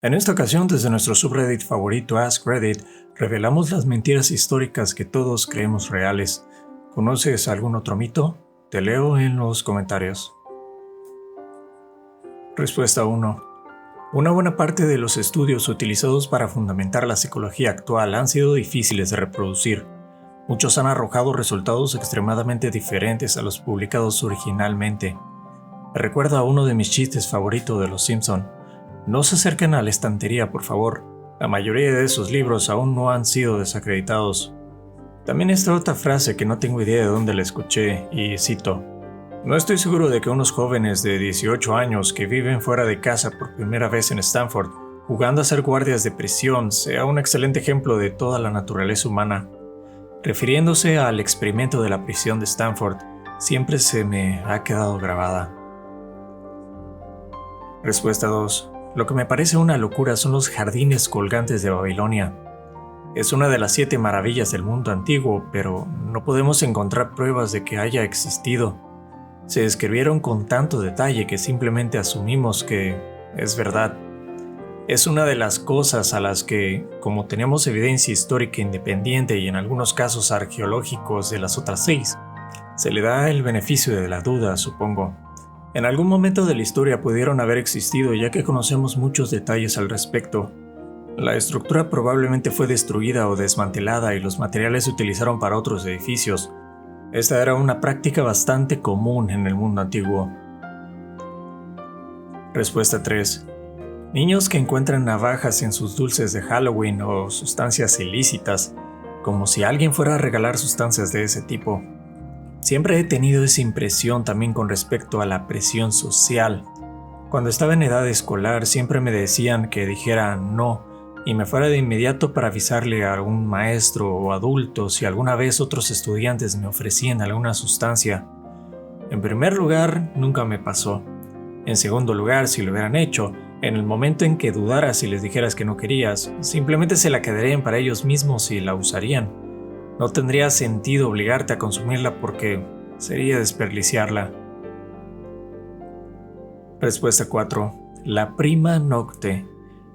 En esta ocasión, desde nuestro subreddit favorito Ask Reddit, revelamos las mentiras históricas que todos creemos reales. ¿Conoces algún otro mito? Te leo en los comentarios. Respuesta 1. Una buena parte de los estudios utilizados para fundamentar la psicología actual han sido difíciles de reproducir. Muchos han arrojado resultados extremadamente diferentes a los publicados originalmente. Me recuerda a uno de mis chistes favoritos de Los Simpson. No se acerquen a la estantería, por favor. La mayoría de esos libros aún no han sido desacreditados. También está otra frase que no tengo idea de dónde la escuché, y cito: no estoy seguro de que unos jóvenes de 18 años que viven fuera de casa por primera vez en Stanford, jugando a ser guardias de prisión, sea un excelente ejemplo de toda la naturaleza humana. Refiriéndose al experimento de la prisión de Stanford, siempre se me ha quedado grabada. Respuesta 2. Lo que me parece una locura son los jardines colgantes de Babilonia. Es una de las 7 maravillas del mundo antiguo, pero no podemos encontrar pruebas de que haya existido. Se describieron con tanto detalle que simplemente asumimos que es verdad. Es una de las cosas a las que, como tenemos evidencia histórica independiente y en algunos casos arqueológicos de las otras 6, se le da el beneficio de la duda, supongo. En algún momento de la historia pudieron haber existido, ya que conocemos muchos detalles al respecto. La estructura probablemente fue destruida o desmantelada y los materiales se utilizaron para otros edificios. Esta era una práctica bastante común en el mundo antiguo. Respuesta 3. Niños que encuentran navajas en sus dulces de Halloween o sustancias ilícitas, como si alguien fuera a regalar sustancias de ese tipo. Siempre he tenido esa impresión también con respecto a la presión social. Cuando estaba en edad escolar siempre me decían que dijera no y me fuera de inmediato para avisarle a algún maestro o adulto si alguna vez otros estudiantes me ofrecían alguna sustancia. En primer lugar, nunca me pasó. En segundo lugar, si lo hubieran hecho, en el momento en que dudaras y les dijeras que no querías, simplemente se la quedarían para ellos mismos y la usarían. No tendría sentido obligarte a consumirla porque sería desperdiciarla. Respuesta 4. La prima nocte.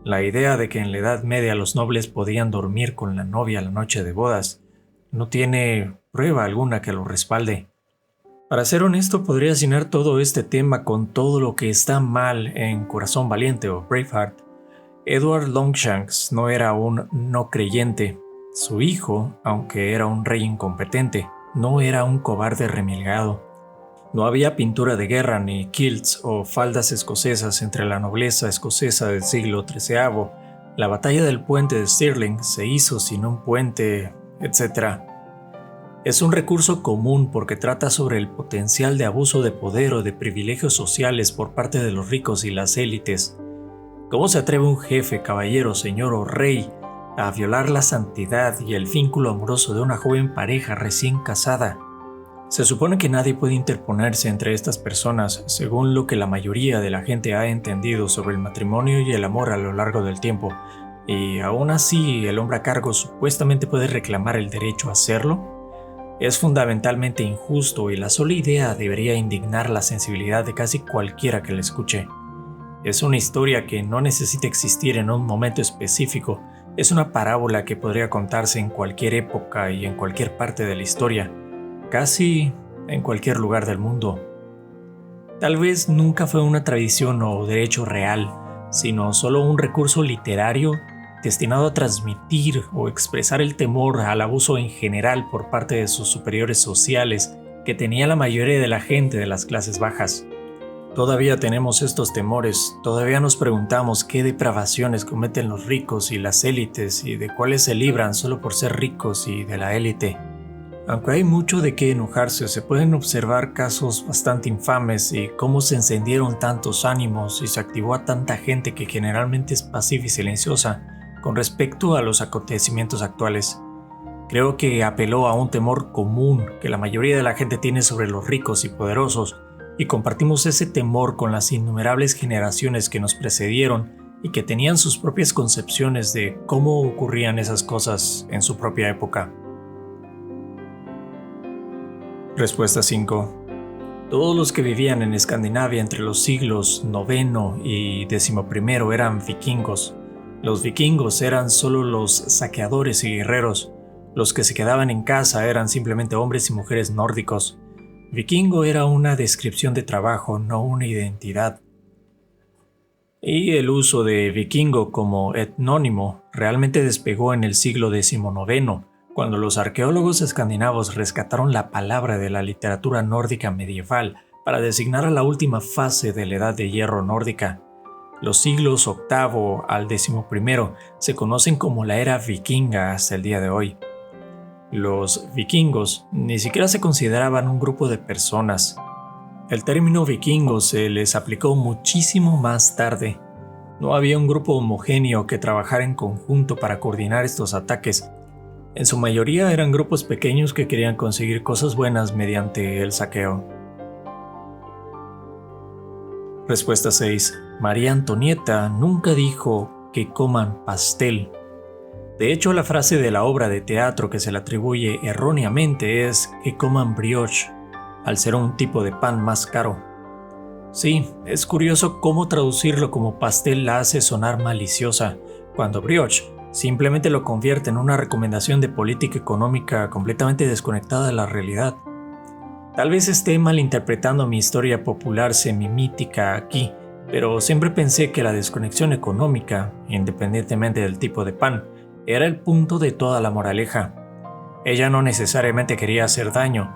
La idea de que en la Edad Media los nobles podían dormir con la novia la noche de bodas no tiene prueba alguna que lo respalde. Para ser honesto, podría llenar todo este tema con todo lo que está mal en Corazón Valiente o Braveheart. Edward Longshanks no era un no creyente. Su hijo, aunque era un rey incompetente, no era un cobarde remilgado. No había pintura de guerra ni kilts o faldas escocesas entre la nobleza escocesa del siglo XIII. La batalla del puente de Stirling se hizo sin un puente, etc. Es un recurso común porque trata sobre el potencial de abuso de poder o de privilegios sociales por parte de los ricos y las élites. ¿Cómo se atreve un jefe, caballero, señor o rey a violar la santidad y el vínculo amoroso de una joven pareja recién casada? Se supone que nadie puede interponerse entre estas personas, según lo que la mayoría de la gente ha entendido sobre el matrimonio y el amor a lo largo del tiempo, y aún así el hombre a cargo supuestamente puede reclamar el derecho a hacerlo. Es fundamentalmente injusto y la sola idea debería indignar la sensibilidad de casi cualquiera que la escuche. Es una historia que no necesita existir en un momento específico. Es una parábola que podría contarse en cualquier época y en cualquier parte de la historia, casi en cualquier lugar del mundo. Tal vez nunca fue una tradición o derecho real, sino solo un recurso literario destinado a transmitir o expresar el temor al abuso en general por parte de sus superiores sociales que tenía la mayoría de la gente de las clases bajas. Todavía tenemos estos temores, todavía nos preguntamos qué depravaciones cometen los ricos y las élites y de cuáles se libran solo por ser ricos y de la élite. Aunque hay mucho de qué enojarse, se pueden observar casos bastante infames y cómo se encendieron tantos ánimos y se activó a tanta gente que generalmente es pasiva y silenciosa con respecto a los acontecimientos actuales. Creo que apeló a un temor común que la mayoría de la gente tiene sobre los ricos y poderosos, y compartimos ese temor con las innumerables generaciones que nos precedieron y que tenían sus propias concepciones de cómo ocurrían esas cosas en su propia época. Respuesta 5. Todos los que vivían en Escandinavia entre los siglos IX y XI eran vikingos. Los vikingos eran solo los saqueadores y guerreros. Los que se quedaban en casa eran simplemente hombres y mujeres nórdicos. Vikingo era una descripción de trabajo, no una identidad. Y el uso de vikingo como etnónimo realmente despegó en el siglo XIX, cuando los arqueólogos escandinavos rescataron la palabra de la literatura nórdica medieval para designar a la última fase de la Edad de Hierro nórdica. Los siglos VIII al XI se conocen como la era vikinga hasta el día de hoy. Los vikingos ni siquiera se consideraban un grupo de personas. El término vikingo se les aplicó muchísimo más tarde. No había un grupo homogéneo que trabajara en conjunto para coordinar estos ataques. En su mayoría eran grupos pequeños que querían conseguir cosas buenas mediante el saqueo. Respuesta 6. María Antonieta nunca dijo que coman pastel. De hecho, la frase de la obra de teatro que se le atribuye erróneamente es que coman brioche, al ser un tipo de pan más caro. Sí, es curioso cómo traducirlo como pastel la hace sonar maliciosa, cuando brioche simplemente lo convierte en una recomendación de política económica completamente desconectada de la realidad. Tal vez esté malinterpretando mi historia popular semimítica aquí, pero siempre pensé que la desconexión económica, independientemente del tipo de pan, era el punto de toda la moraleja. Ella no necesariamente quería hacer daño,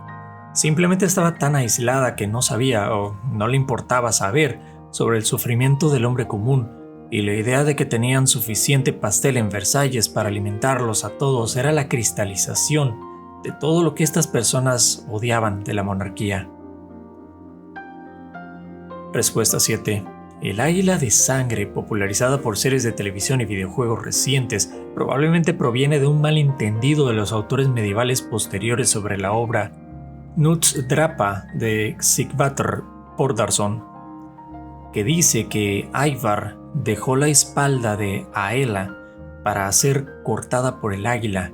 simplemente estaba tan aislada que no sabía o no le importaba saber sobre el sufrimiento del hombre común, y la idea de que tenían suficiente pastel en Versalles para alimentarlos a todos era la cristalización de todo lo que estas personas odiaban de la monarquía. Respuesta 7. El águila de sangre, popularizada por series de televisión y videojuegos recientes, probablemente proviene de un malentendido de los autores medievales posteriores sobre la obra Knutsdrapa de Sighvatur Þórðarson, que dice que Ivar dejó la espalda de Aela para ser cortada por el águila,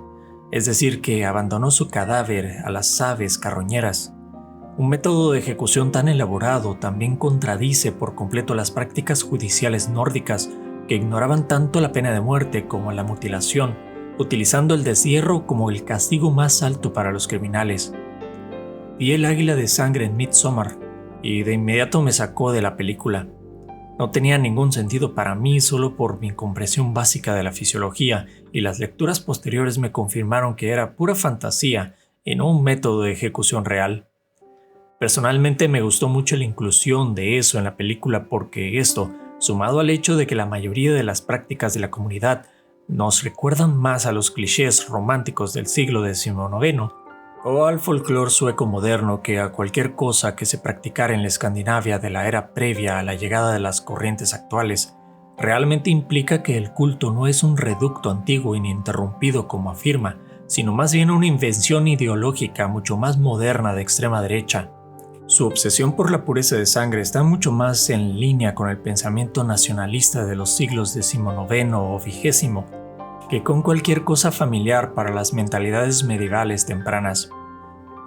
es decir, que abandonó su cadáver a las aves carroñeras. Un método de ejecución tan elaborado también contradice por completo las prácticas judiciales nórdicas, que ignoraban tanto la pena de muerte como la mutilación, utilizando el deshierro como el castigo más alto para los criminales. Vi el águila de sangre en Midsommar y de inmediato me sacó de la película. No tenía ningún sentido para mí solo por mi incomprensión básica de la fisiología, y las lecturas posteriores me confirmaron que era pura fantasía y no un método de ejecución real. Personalmente me gustó mucho la inclusión de eso en la película porque esto, sumado al hecho de que la mayoría de las prácticas de la comunidad nos recuerdan más a los clichés románticos del siglo XIX o al folclore sueco moderno que a cualquier cosa que se practicara en la Escandinavia de la era previa a la llegada de las corrientes actuales, realmente implica que el culto no es un reducto antiguo ininterrumpido como afirma, sino más bien una invención ideológica mucho más moderna de extrema derecha. Su obsesión por la pureza de sangre está mucho más en línea con el pensamiento nacionalista de los siglos XIX o XX que con cualquier cosa familiar para las mentalidades medievales tempranas.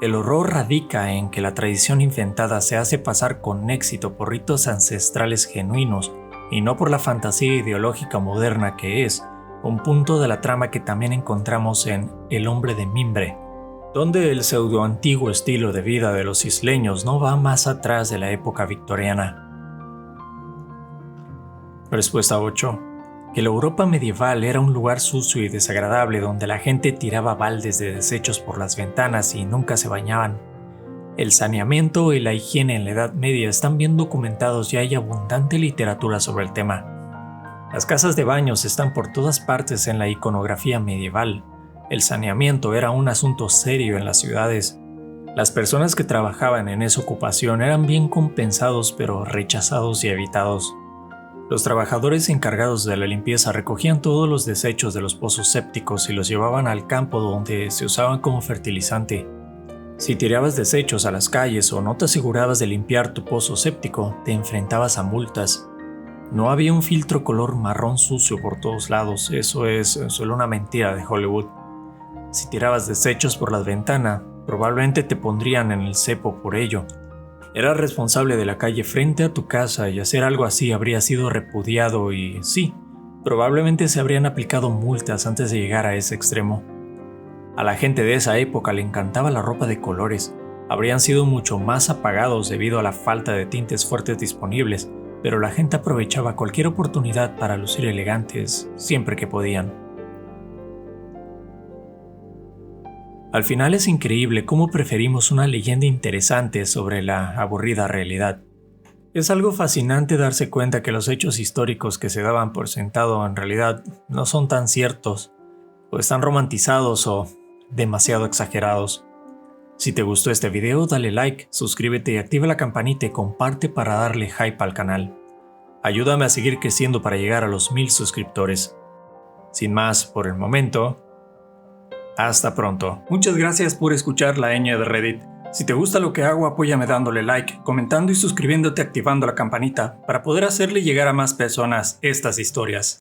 El horror radica en que la tradición inventada se hace pasar con éxito por ritos ancestrales genuinos y no por la fantasía ideológica moderna que es un punto de la trama que también encontramos en El hombre de mimbre, donde el pseudo-antiguo estilo de vida de los isleños no va más atrás de la época victoriana. Respuesta 8. Que la Europa medieval era un lugar sucio y desagradable donde la gente tiraba baldes de desechos por las ventanas y nunca se bañaban. El saneamiento y la higiene en la Edad Media están bien documentados y hay abundante literatura sobre el tema. Las casas de baños están por todas partes en la iconografía medieval. El saneamiento era un asunto serio en las ciudades. Las personas que trabajaban en esa ocupación eran bien compensados pero rechazados y evitados. Los trabajadores encargados de la limpieza recogían todos los desechos de los pozos sépticos y los llevaban al campo donde se usaban como fertilizante. Si tirabas desechos a las calles o no te asegurabas de limpiar tu pozo séptico, te enfrentabas a multas. No había un filtro color marrón sucio por todos lados, eso es solo una mentira de Hollywood. Si tirabas desechos por la ventana, probablemente te pondrían en el cepo por ello. Era responsable de la calle frente a tu casa y hacer algo así habría sido repudiado y sí, probablemente se habrían aplicado multas antes de llegar a ese extremo. A la gente de esa época le encantaba la ropa de colores. Habrían sido mucho más apagados debido a la falta de tintes fuertes disponibles, pero la gente aprovechaba cualquier oportunidad para lucir elegantes siempre que podían. Al final es increíble cómo preferimos una leyenda interesante sobre la aburrida realidad. Es algo fascinante darse cuenta que los hechos históricos que se daban por sentado en realidad no son tan ciertos, o están romantizados o demasiado exagerados. Si te gustó este video, dale like, suscríbete y activa la campanita y comparte para darle hype al canal. Ayúdame a seguir creciendo para llegar a los 1000 suscriptores. Sin más por el momento, hasta pronto. Muchas gracias por escuchar la ñ de Reddit. Si te gusta lo que hago, apóyame dándole like, comentando y suscribiéndote activando la campanita para poder hacerle llegar a más personas estas historias.